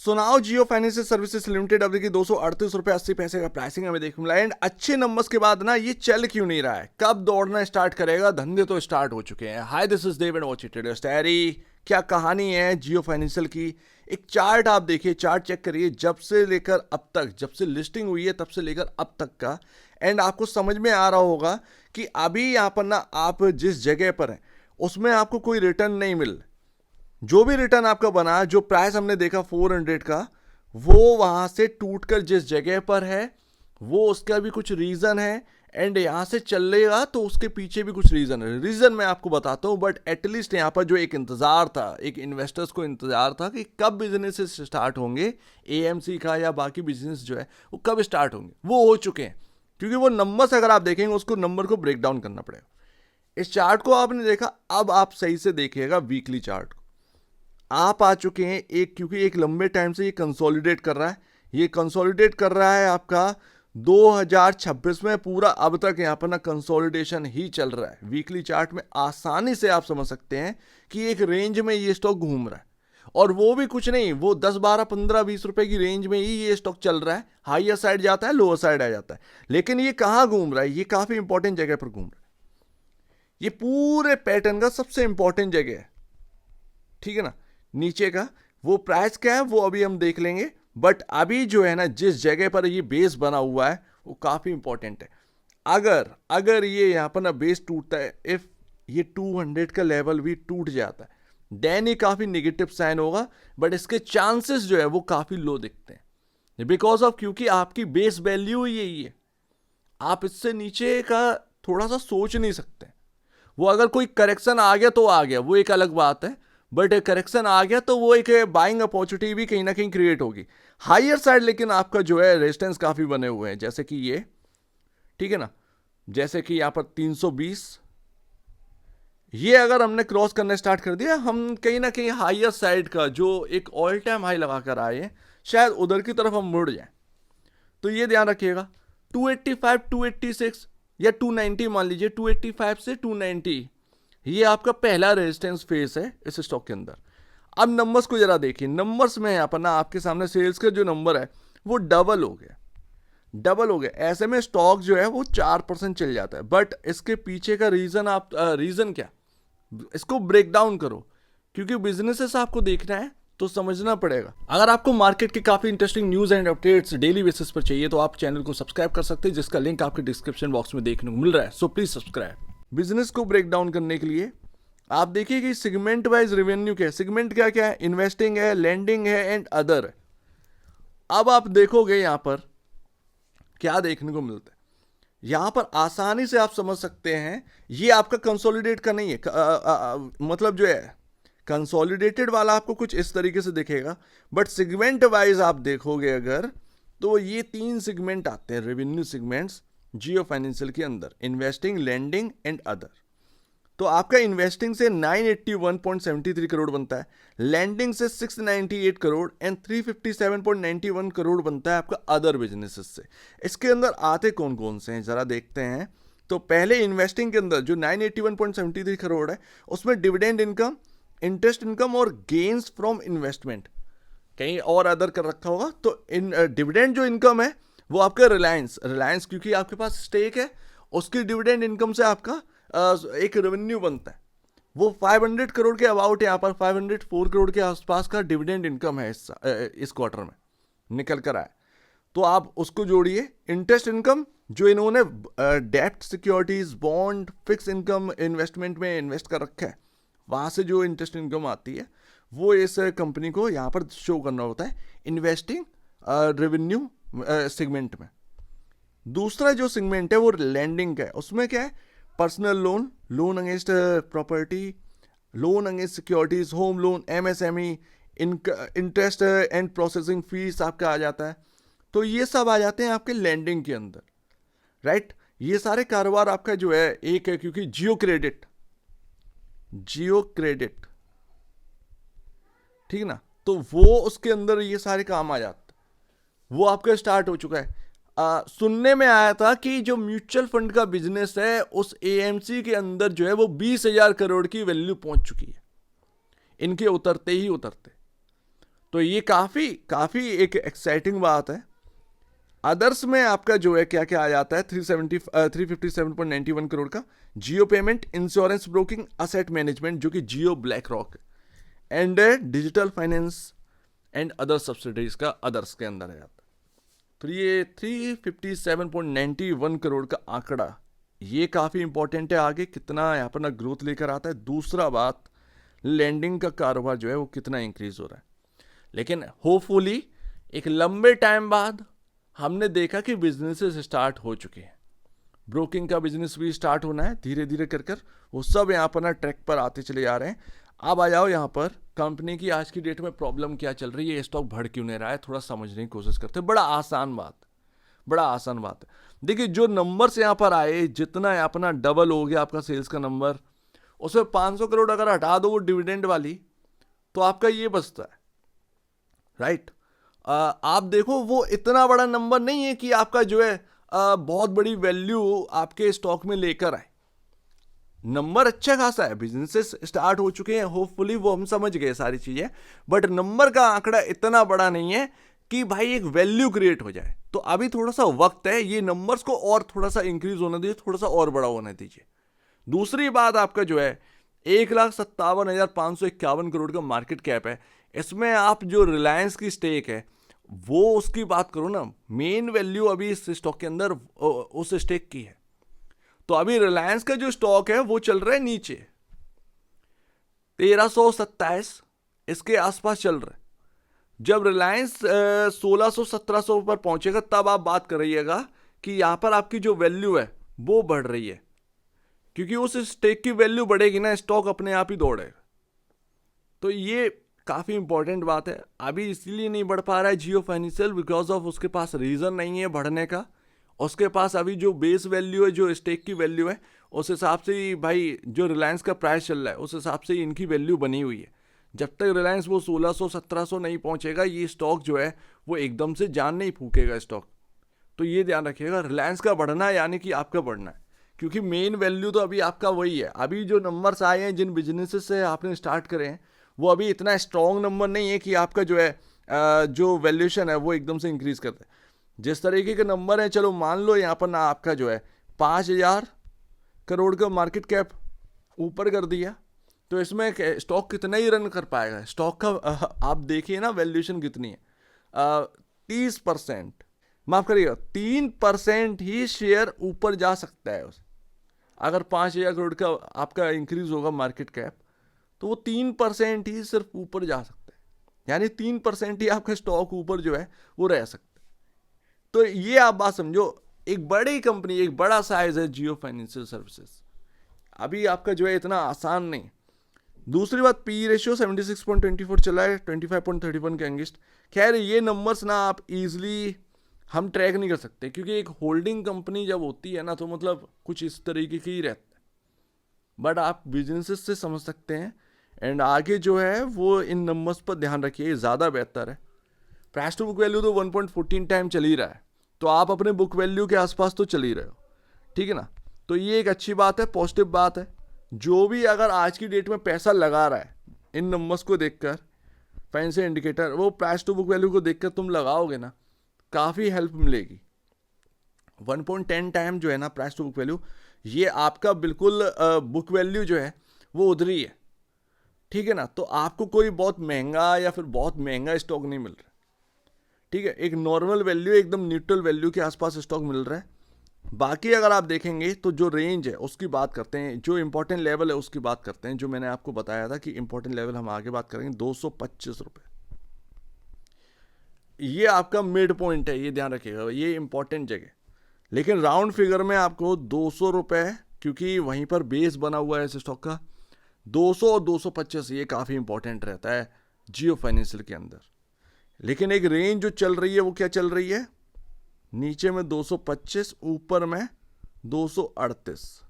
सुनाओ जियो financial services limited अभी की 238 रुपये 80 पैसे का प्राइसिंग हमें देखने मिला। एंड अच्छे नंबर्स के बाद ना ये चल क्यों नहीं रहा है, कब दौड़ना स्टार्ट करेगा? धंधे तो स्टार्ट हो चुके हैं। Hi this is Dev and watch it diary. क्या कहानी है जियो फाइनेंशियल की? एक चार्ट आप देखिए, चार्ट चेक करिए जब से लेकर अब तक, जब से लिस्टिंग हुई है तब से लेकर अब तक का। एंड आपको समझ में आ रहा होगा कि अभी यहाँ पर ना आप जिस जगह पर हैं उसमें आपको कोई रिटर्न नहीं मिल रहा। जो भी रिटर्न आपका बना, जो प्राइस हमने देखा 400 का, वो वहां से टूटकर जिस जगह पर है वो उसका भी कुछ रीजन है। एंड यहां से चलेगा तो उसके पीछे भी कुछ रीजन है। रीजन मैं आपको बताता हूं, बट एटलीस्ट यहां पर जो एक इंतजार था, एक इन्वेस्टर्स को इंतजार था कि कब बिजनेस स्टार्ट होंगे, एएमसी का या बाकी बिजनेस जो है वो कब स्टार्ट होंगे, वो हो चुके हैं। क्योंकि वो नंबर्स अगर आप देखेंगे उसको नंबर को ब्रेक डाउन करना पड़ेगा। इस चार्ट को आपने देखा, अब आप सही से देखिएगा वीकली चार्ट। आप आ चुके हैं एक, क्योंकि एक लंबे टाइम से ये कंसोलिडेट कर रहा है, ये कंसोलिडेट कर रहा है आपका 2026 में पूरा अब तक यहाँ पर ना कंसोलिडेशन ही चल रहा है। वीकली चार्ट में आसानी से आप समझ सकते हैं कि एक रेंज में ये स्टॉक घूम रहा है, और वो भी कुछ नहीं, वो 10 12 15 20 रुपए की रेंज में ही ये स्टॉक चल रहा है। हाइयर साइड जाता है, लोअर साइड आ जाता है, लेकिन ये कहाँ घूम रहा है? ये काफी इंपॉर्टेंट जगह पर घूम रहा है। ये पूरे पैटर्न का सबसे इंपॉर्टेंट जगह है, ठीक है ना। नीचे का वो प्राइस क्या है वो अभी हम देख लेंगे, बट अभी जो है ना जिस जगह पर ये बेस बना हुआ है वो काफी इंपॉर्टेंट है। अगर अगर ये यहां पर ना बेस टूटता है, इफ ये 200 का लेवल भी टूट जाता है, देन ये काफी नेगेटिव साइन होगा। बट इसके चांसेस जो है वो काफी लो दिखते हैं, बिकॉज ऑफ क्योंकि आपकी बेस वैल्यू यही है। आप इससे नीचे का थोड़ा सा सोच नहीं सकते। वो अगर कोई करेक्शन आ गया तो आ गया, वो एक अलग बात है, बट करेक्शन आ गया तो वो एक बाइंग अपॉर्चुनिटी भी कहीं ना कहीं क्रिएट होगी हायर साइड। लेकिन आपका जो है रेजिस्टेंस काफी बने हुए हैं, जैसे कि ये, ठीक है ना, जैसे कि यहां पर 320, ये अगर हमने क्रॉस करना स्टार्ट कर दिया, हम कहीं ना कहीं हायर साइड का जो एक ऑल टाइम हाई लगा कर आए हैं, शायद उधर की तरफ हम मुड़ जाएं। तो ये ध्यान रखिएगा, 285 286 या 290 मान लीजिए, 285 से 290 ये आपका पहला रेजिस्टेंस फेस है इस स्टॉक के अंदर। अब नंबर्स को जरा देखिए, नंबर्स में यहाँ पर ना आपके सामने सेल्स का जो नंबर है वो डबल हो गया, डबल हो गया। ऐसे में स्टॉक जो है वो 4% चल जाता है। बट इसके पीछे का रीजन, आप रीजन क्या, इसको ब्रेक डाउन करो, क्योंकि बिजनेसेस आपको देखना है तो समझना पड़ेगा। अगर आपको मार्केट के काफी interesting news and updates daily basis पर चाहिए तो आप चैनल को सब्सक्राइब कर सकते हैं, जिसका लिंक आपके डिस्क्रिप्शन बॉक्स में देखने को मिल रहा है। So please subscribe. बिजनेस को ब्रेक डाउन करने के लिए आप देखिए कि सेगमेंट वाइज रेवेन्यू क्या है। सेगमेंट क्या क्या है? इन्वेस्टिंग है, लैंडिंग है एंड अदर है। अब आप देखोगे यहां पर क्या देखने को मिलता है, यहां पर आसानी से आप समझ सकते हैं ये आपका कंसोलिडेट का नहीं है। मतलब जो है कंसोलिडेटेड वाला आपको कुछ इस तरीके से दिखेगा, बट सेगमेंट वाइज आप देखोगे अगर, तो ये 3 सेगमेंट आते हैं रेवेन्यू सेगमेंट्स जियो फाइनेंशियल के अंदर, इन्वेस्टिंग, लैंडिंग एंड अदर। तो आपका इन्वेस्टिंग से 981.73 करोड़ बनता है, लैंडिंग से 698 करोड़ एंड 357.91 करोड़ बनता है आपका अदर बिजनेसेस से। इसके अंदर आते कौन कौन से हैं जरा देखते हैं। तो पहले इन्वेस्टिंग के अंदर जो 981.73 करोड़ है उसमें डिविडेंड इनकम, इंटरेस्ट इनकम और गेन्स फ्रॉम इन्वेस्टमेंट कहीं और अदर कर रखा होगा। तो इन डिविडेंड जो इनकम है वो आपका रिलायंस क्योंकि आपके पास स्टेक है, उसकी डिविडेंड इनकम से आपका एक रेवेन्यू बनता है। वो 500 करोड़ के अबाउट, यहाँ पर 504 करोड़ के आसपास का डिविडेंड इनकम है इस क्वार्टर में निकल कर आया। तो आप उसको जोड़िए, इंटरेस्ट इनकम जो इन्होंने डेप्ट securities, bond, fix income investment में इन्वेस्ट कर रखा है, वहाँ से जो इंटरेस्ट इनकम आती है वो इस कंपनी को यहाँ पर शो करना होता है इन्वेस्टिंग रेवेन्यू सेगमेंट में। दूसरा जो सेगमेंट है वो लैंडिंग का है। उसमें क्या है? Personal loan, loan against property, loan against securities, home loan, MSME, interest and processing fees आपका आ जाता है। तो ये सब आ जाते हैं आपके लैंडिंग के अंदर, राइट। ये सारे कारोबार आपका जो है एक है, क्योंकि जियो क्रेडिट, ठीक ना, तो वो उसके अंदर ये सारे काम आ जाते, वो आपका स्टार्ट हो चुका है। सुनने में आया था कि जो म्यूचुअल फंड का बिजनेस है उस एएमसी के अंदर जो है वो 20,000 करोड़ की वैल्यू पहुंच चुकी है इनके उतरते ही उतरते। तो ये काफ़ी काफ़ी एक एक्साइटिंग बात है। अदर्स में आपका जो है क्या क्या आ जाता है, 357.91 करोड़ का Jio payment, insurance broking, asset management जो कि Jio Black Rock and digital finance and other subsidies का अदर्स के अंदर आ जाता है। तो ये 357.91 करोड़ का आंकड़ा ये काफ़ी इंपॉर्टेंट है, आगे कितना यहाँ पर ना ग्रोथ लेकर आता है। दूसरा बात, लैंडिंग का कारोबार जो है वो कितना इंक्रीज हो रहा है। लेकिन होपफुली एक लंबे टाइम बाद हमने देखा कि बिजनेसेस स्टार्ट हो चुके हैं, ब्रोकिंग का बिजनेस भी स्टार्ट होना है धीरे धीरे कर वो सब यहाँ पर ना ट्रैक पर आते चले जा रहे हैं। अब आ जाओ यहाँ पर कंपनी की आज की डेट में प्रॉब्लम क्या चल रही है, स्टॉक बढ़ क्यों नहीं रहा है, थोड़ा समझने की कोशिश करते हैं। बड़ा आसान बात है। देखिए जो नंबर्स यहाँ पर आए, जितना यहाँ पर ना डबल हो गया आपका सेल्स का नंबर, उसमें 500 करोड़ अगर हटा दो वो डिविडेंड वाली, तो आपका ये बचता है, राइट। आप देखो वो इतना बड़ा नंबर नहीं है कि आपका जो है बहुत बड़ी वैल्यू आपके स्टॉक में लेकर आए। नंबर अच्छा खासा है, बिजनेसेस स्टार्ट हो चुके हैं, होपफुली वो हम समझ गए सारी चीजें, बट नंबर का आंकड़ा इतना बड़ा नहीं है कि भाई एक वैल्यू क्रिएट हो जाए। तो अभी थोड़ा सा वक्त है, ये नंबर्स को और थोड़ा सा इंक्रीज होने दीजिए, थोड़ा सा और बड़ा होने दीजिए। दूसरी बात आपका जो है 1,57,551 करोड़ का मार्केट कैप है, इसमें आप जो रिलायंस की स्टेक है वो उसकी बात करो ना, मेन वैल्यू अभी इस स्टॉक के अंदर उस स्टेक की है। तो अभी रिलायंस का जो स्टॉक है वो चल रहा है नीचे 1327 इसके आसपास चल रहा है। जब रिलायंस 1600-1700 पर पहुंचेगा तब आप बात करिएगा कि यहां पर आपकी जो वैल्यू है वो बढ़ रही है, क्योंकि उस स्टेक की वैल्यू बढ़ेगी ना, स्टॉक अपने आप ही दौड़ेगा। तो ये काफ़ी इंपॉर्टेंट बात है। अभी इसलिए नहीं बढ़ पा रहा है जियो फाइनेंशियल, बिकॉज ऑफ उसके पास रीज़न नहीं है बढ़ने का। उसके पास अभी जो बेस वैल्यू है, जो स्टेक की वैल्यू है, उस हिसाब से ही भाई जो रिलायंस का प्राइस चल रहा है उस हिसाब से ही इनकी वैल्यू बनी हुई है। जब तक रिलायंस वो 1600-1700 नहीं पहुंचेगा, ये स्टॉक जो है वो एकदम से जान नहीं फूकेगा स्टॉक। तो ये ध्यान रखिएगा, रिलायंस का बढ़ना है यानी कि आपका बढ़ना है, क्योंकि मेन वैल्यू तो अभी आपका वही है। अभी जो नंबर्स आए हैं, जिन बिजनेसेस से आपने स्टार्ट करे हैं, वो अभी इतना स्ट्रॉन्ग नंबर नहीं है कि आपका जो है जो वैल्यूएशन है वो एकदम से इंक्रीज करता है। जिस तरीके के नंबर है, चलो मान लो यहाँ पर ना आपका जो है 5,000 करोड़ का मार्केट कैप ऊपर कर दिया, तो इसमें स्टॉक कितना ही रन कर पाएगा। स्टॉक का आप देखिए ना वैल्यूएशन कितनी है, 30%, माफ करिएगा 3% ही शेयर ऊपर जा सकता है उसे। अगर 5,000 करोड़ का आपका इंक्रीज होगा मार्केट कैप, तो वो 3% ही सिर्फ ऊपर जा सकता है, यानी 3% ही आपका स्टॉक ऊपर जो है वो रह सकता है। तो ये आप बात समझो, एक बड़ी कंपनी, एक बड़ा साइज है जियो फाइनेंशियल सर्विसेज, अभी आपका जो है इतना आसान नहीं। दूसरी बात, पी रेशियो 76.24 चला है 25.31 के अगेंस्ट। खैर ये नंबर्स ना आप इजीली हम ट्रैक नहीं कर सकते, क्योंकि एक होल्डिंग कंपनी जब होती है ना तो मतलब कुछ इस तरीके की ही रहता है, बट आप बिजनेसेस से समझ सकते हैं। एंड आगे जो है वो इन नंबर्स पर ध्यान रखिए, ज़्यादा बेहतर है। प्राइस टू बुक वैल्यू तो 1.14 टाइम चल ही रहा है, तो आप अपने बुक वैल्यू के आसपास तो चल ही रहे हो, ठीक है ना। तो ये एक अच्छी बात है, पॉजिटिव बात है। जो भी अगर आज की डेट में पैसा लगा रहा है इन नंबर्स को देखकर, फाइनेंशियल इंडिकेटर, वो प्राइस टू बुक वैल्यू को देखकर तुम लगाओगे ना, काफ़ी हेल्प मिलेगी। 1.10 टाइम जो है ना प्राइस टू बुक वैल्यू, ये आपका बिल्कुल बुक वैल्यू जो है वो उधर ही है, ठीक है ना। तो आपको कोई बहुत महंगा या फिर बहुत महंगा स्टॉक नहीं मिल रहा, ठीक है। एक नॉर्मल वैल्यू, एकदम न्यूट्रल वैल्यू के आसपास स्टॉक मिल रहा है। बाकी अगर आप देखेंगे तो जो रेंज है उसकी बात करते हैं, जो इंपॉर्टेंट लेवल है उसकी बात करते हैं, जो मैंने आपको बताया था कि इंपॉर्टेंट लेवल हम आगे बात करेंगे 225 रुपये, ये आपका मिड पॉइंट है, ये ध्यान रखिएगा, ये इंपॉर्टेंट जगह। लेकिन राउंड फिगर में आपको 200 रुपये, क्योंकि वहीं पर बेस बना हुआ है इस स्टॉक का, 200 और 225 ये काफ़ी इंपॉर्टेंट रहता है जियो फाइनेंशियल के अंदर। लेकिन एक रेंज जो चल रही है वो क्या चल रही है, नीचे में 225, ऊपर में 238,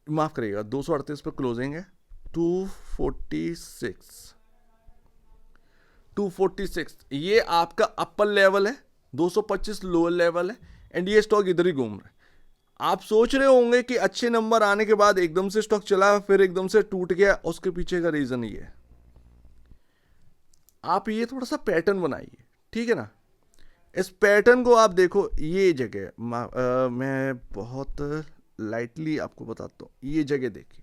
माफ करिएगा 238 पर क्लोजिंग है, 246 ये आपका अपर लेवल है, 225 लोअर लेवल है, एंड ये स्टॉक इधर ही घूम रहा है। आप सोच रहे होंगे कि अच्छे नंबर आने के बाद एकदम से स्टॉक चला फिर एकदम से टूट गया, उसके पीछे का रीजन ये है, आप ये थोड़ा सा पैटर्न बनाइए, ठीक है ना। इस पैटर्न को आप देखो, ये जगह मैं बहुत लाइटली आपको बताता हूँ, ये जगह देखिए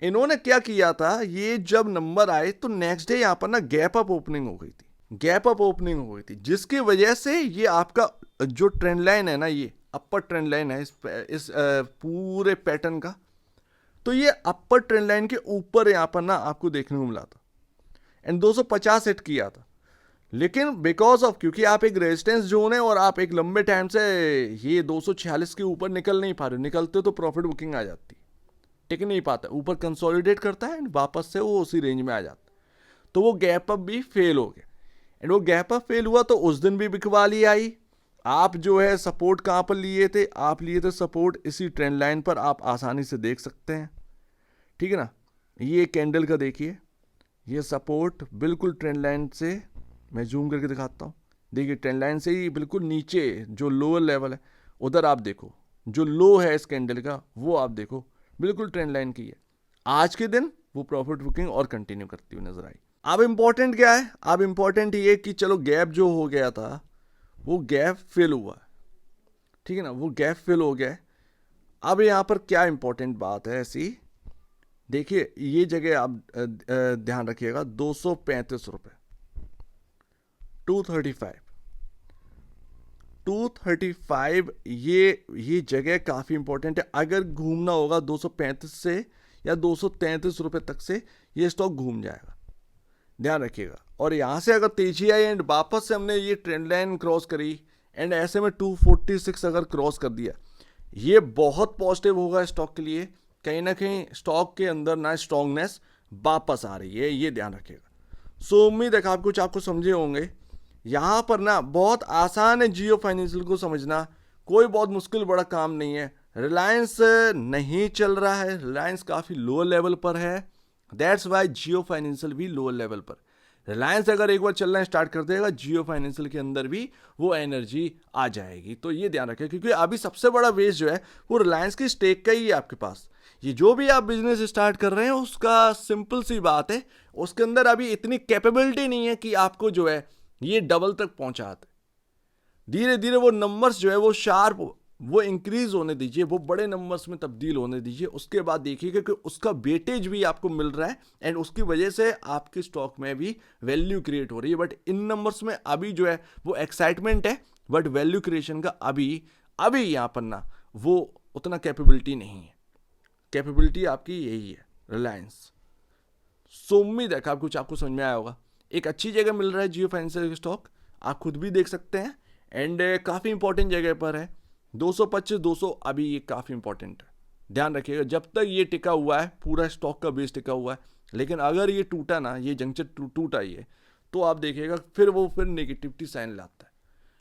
इन्होंने क्या किया था, ये जब नंबर आए तो नेक्स्ट डे यहाँ पर ना गैप अप ओपनिंग हो गई थी, गैप अप ओपनिंग हो गई थी, जिसकी वजह से ये आपका जो ट्रेंड लाइन है ना, ये अपर ट्रेंड लाइन है इस पूरे पैटर्न का, तो ये अपर ट्रेंड लाइन के ऊपर यहाँ पर ना आपको देखने को मिला था एंड 250 हिट किया था। लेकिन बिकॉज ऑफ, क्योंकि आप एक रेजिस्टेंस जोन है और आप एक लंबे टाइम से ये 246 के ऊपर निकल नहीं पा रहे, निकलते तो प्रॉफिट बुकिंग आ जाती, टिक नहीं पाता, ऊपर कंसोलिडेट करता है एंड वापस से वो उसी रेंज में आ जाता, तो वो गैप अप भी फेल हो गया एंड वो गैप अप फेल हुआ तो उस दिन भी बिकवाली आई। आप जो है सपोर्ट कहाँ पर लिए थे, आप लिए थे सपोर्ट इसी ट्रेंड लाइन पर, आप आसानी से देख सकते हैं, ठीक है ना। ये कैंडल का देखिए, ये सपोर्ट बिल्कुल ट्रेंड लाइन से, मैं जूम करके दिखाता हूँ, देखिए ट्रेंड लाइन से ही बिल्कुल नीचे जो लोअर लेवल है उधर आप देखो, जो लो है इस कैंडल का वो आप देखो बिल्कुल ट्रेंड लाइन की है। आज के दिन वो प्रॉफिट बुकिंग और कंटिन्यू करती हुई नजर आई। अब इंपॉर्टेंट क्या है, अब इंपॉर्टेंट ये कि चलो गैप जो हो गया था वो गैप फिल हुआ, ठीक है ना, वो गैप फिल हो गया। अब यहाँ पर क्या इंपॉर्टेंट बात है ऐसी, देखिए ये जगह आप ध्यान रखिएगा, 235 रुपये, 235 ये जगह काफ़ी इंपॉर्टेंट है। अगर घूमना होगा 235 से या 233 रुपये तक से ये स्टॉक घूम जाएगा, ध्यान रखिएगा। और यहाँ से अगर तेजी आई एंड वापस से हमने ये ट्रेंड लाइन क्रॉस करी एंड ऐसे में 246 अगर क्रॉस कर दिया, ये बहुत पॉजिटिव होगा स्टॉक के लिए, कहीं ना कहीं स्टॉक के अंदर ना स्ट्रॉन्गनेस वापस आ रही है, ये ध्यान रखिएगा। सो उम्मीद है आप कुछ आपको समझे होंगे। यहाँ पर ना बहुत आसान है जियो फाइनेंशियल को समझना, कोई बहुत मुश्किल बड़ा काम नहीं है। रिलायंस नहीं चल रहा है, रिलायंस काफ़ी लो लेवल पर है, दैट्स वाई जियो फाइनेंशियल भी लो लेवल पर। रिलायंस अगर एक बार चलना स्टार्ट कर देगा, जियो फाइनेंशियल के अंदर भी वो एनर्जी आ जाएगी, तो ये ध्यान रखें, क्योंकि अभी सबसे बड़ा वेज जो है वो रिलायंस की स्टेक का ही है आपके पास। ये जो भी आप बिजनेस स्टार्ट कर रहे हैं उसका सिंपल सी बात है, उसके अंदर अभी इतनी कैपेबिलिटी नहीं है कि आपको जो है ये डबल तक पहुंचाते। धीरे धीरे वो नंबर्स जो है वो शार्प, वो इंक्रीज होने दीजिए, वो बड़े नंबर्स में तब्दील होने दीजिए, उसके बाद देखिएगा कि उसका वेटेज भी आपको मिल रहा है एंड उसकी वजह से आपके स्टॉक में भी वैल्यू क्रिएट हो रही है। बट इन नंबर्स में अभी जो है वो एक्साइटमेंट है, बट वैल्यू क्रिएशन का अभी यहाँ पर ना वो उतना कैपेबिलिटी नहीं है। कैपेबिलिटी आपकी यही है रिलायंस। सो उम्मीद है कि कुछ आपको समझ में आया होगा। एक अच्छी जगह मिल रहा है जियो फाइनेंशियल स्टॉक, आप खुद भी देख सकते हैं एंड काफ़ी इंपॉर्टेंट जगह पर है। 225-200 अभी ये काफ़ी इंपॉर्टेंट है, ध्यान रखिएगा। जब तक ये टिका हुआ है, पूरा स्टॉक का बेस टिका हुआ है, लेकिन अगर ये टूटा ना, ये जंक्शन टूटा ये, तो आप देखिएगा फिर नेगेटिविटी साइन लाता है।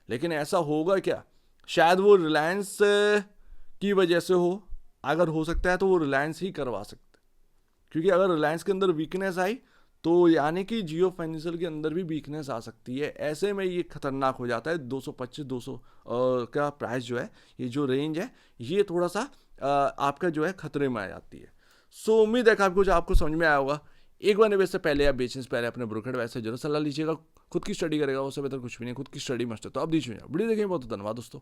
लेकिन ऐसा होगा क्या, शायद वो रिलायंस की वजह से हो, अगर हो सकता है तो वो रिलायंस ही करवा सकते, क्योंकि अगर रिलायंस के अंदर वीकनेस आई तो यानी कि जियो फाइनेंशियल के अंदर भी वीकनेस आ सकती है। ऐसे में ये खतरनाक हो जाता है। 225-200 का प्राइस जो है, ये जो रेंज है, ये थोड़ा सा आपका जो है खतरे में आ जाती है। सो उम्मीद है कि कुछ आपको समझ में आया होगा। एक बार निवेश से पहले या बेचने से पहले अपने ब्रोकर वैसे जरूर सलाह लीजिएगा। खुद की स्टडी करेगा, उससे बेहतर कुछ भी नहीं, खुद की स्टडी मस्ट है। तो अब दीजिए वीडियो देखेंगे, बहुत धन्यवाद दोस्तों।